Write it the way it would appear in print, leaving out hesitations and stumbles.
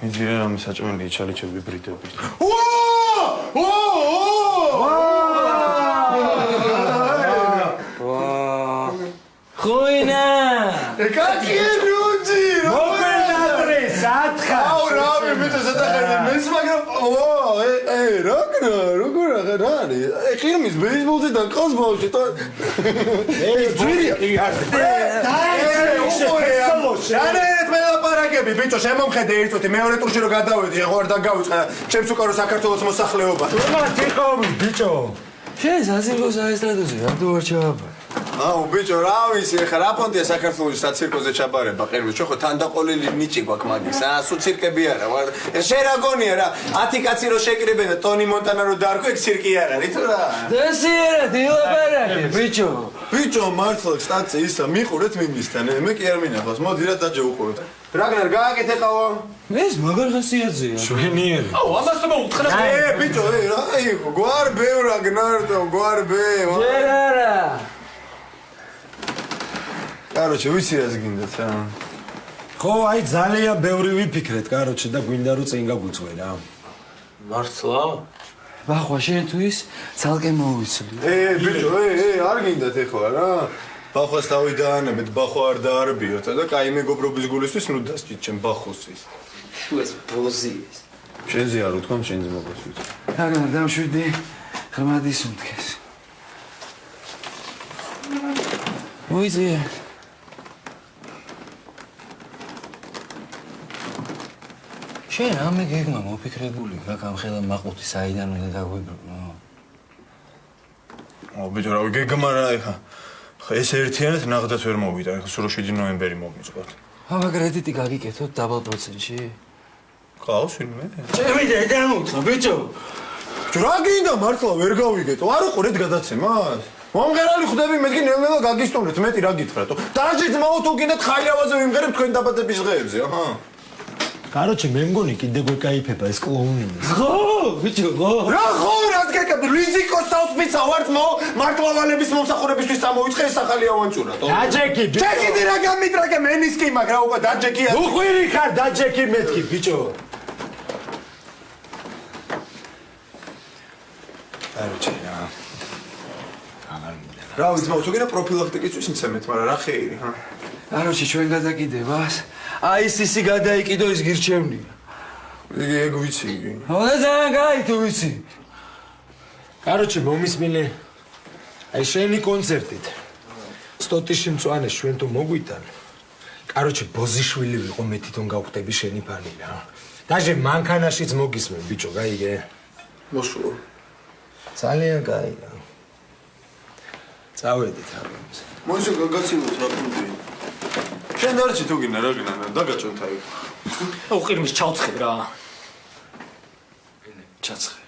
მიძირე რამე საჭმელია ჩალიჩები ბრიტების. Ხუინა! Какие люди! მოგენატრეს ათხა. აუ რამე მე წახედე მეც მაგრამ როგორ რა არის? ხირმის ბეისბოლზე დაკავს ბავშვი და ძვირია. მე ბიჭო შემომხედე ერთ წუთი მეორე ტურში რო გადავედი ხო არ დაგავიწყე ჩემს უკარო საქართველოს მოსახლეობა. მართი ხომ ბიჭო. შენ სასირკოს აესტრადოზე რატო არ ჩააბარე? აუ ბიჭო რა ვიცი ხა რა პონტია საქართველოს საცირკოზე ჩაბარება ყირმის ხო თანდაყოლილი ნიჭი გვაქვს მაგის სულ ცირკები არა შენ რა გონია რა 10 კაცი რო შეკრიბენ და ტონი მონტანა რო დაარქვი ეგ ცირკი არ არის თუ რა დასიერა დილაპარაკე ბიჭო მართლა სტაცია ისა მიყურეთ მიმისთან მე კი არ მინახავს მოდი რა დაჯე უყუროთ რაგნარ გააკეთე ყავა ეს მაგარ ხასიათზეა შვენიერი აუ ამას თქმა უთხრა ბიჭო რა იყო გვარ ბე რაგნარტო გვარ ბე ჯერ არა კაროჩე ვიცი რას გინდათ რა ხო აი ძალიან ბევრი ვიფიქრეთ კაროჩე და გვინდა რომ წინ გაგვიწვე რა მართლა ბახვა შენთვის ძალკე მოვიცლი ბიჭო არ გინდათ ეხლა რა ბახვას თავი დაანებეთ ბახვა არ დაარბიოთ და კაი მეგობრობის გულისთვის ნუ დასჭით ჩემ ბახოსის ეს ბოზის შენზე არ უთქვამ შენზე მოგოსვით რაგნარ დამშვიდი ღრმადის უმთქეს მოიძიე შენ ამე გეგმა მოფიქრებული გაკამ ხელა მაყუთი საიდან უნდა დაგვიბრუნო ბიჭო რა გეგმა რა ეხა ეს ერთიანად ნახდაც ვერ მოვიდა ეხა სულ 7 ნოემბერი მოგიწყოთ აბა კრედიტი გაგიკეთოთ დაბალ პროცენტში ყავს ვინმე ჩემი დედა მოწა ბიჭო რა გინდა მართლა ვერ გავიგეთო არ უყურეთ გადაცემას მომღერალი ხვდები მეთქი ნელ-ნელა გაგისტუმრეთ მეტი რა გითხრათო დაჟე ძმაო თუ გინდათ ხალიავაზე ვიმღერებ თქვენ დაბადების დღეებზე აჰა კაროჩე მე მგონი კიდე გვეკაიფება ეს კლოუნინი ხო ბიჭო ხო რა ხო რა გეკები რიზიკოს საუცბიცა ვართ მართლავალების მომსახურებისთვის წამოიწყე ეს ახალი ავანტურა დაჯეკი ბიჭო ჩეკიდი რა გამიტრაკე მენისკი მაგ რა უკვე დაჯეკია უხვირი ხარ დაჯეკი მეთქი ბიჭო კაროჩე რა ვიცი მაგ თუ გინდა პროფილაქტიკისთვის მცემეთ მაგრამ რა ხეირი ჰა კაროჩე ჩვენ გადაკიდებას აი სისი გადაიკიდო ის გირჩევნია ეგ ვიცი იგი ხო და ძალიან კაი თუ ვიცი კაროჩე მომისმინე აი შენი კონცერტით სტოტიში მწვანე ჩვენ თუ მოგვიტან კაროჩე ბოზიშვილი ვიყო მე თვითონ გავხდები შენი ფანი რა დაჟე მანქანაშიც მოგისმენ ბიჭო გაიგე მოსულო ძალიან კაი რა წავედით ამას მოიცა გაგაცილოთ რა პუნქტი შენ დარჩი თუ გინდა რა გინდა დაგაჭონთ აი აუ ყირმის ჩავცხე რა ჩაცხე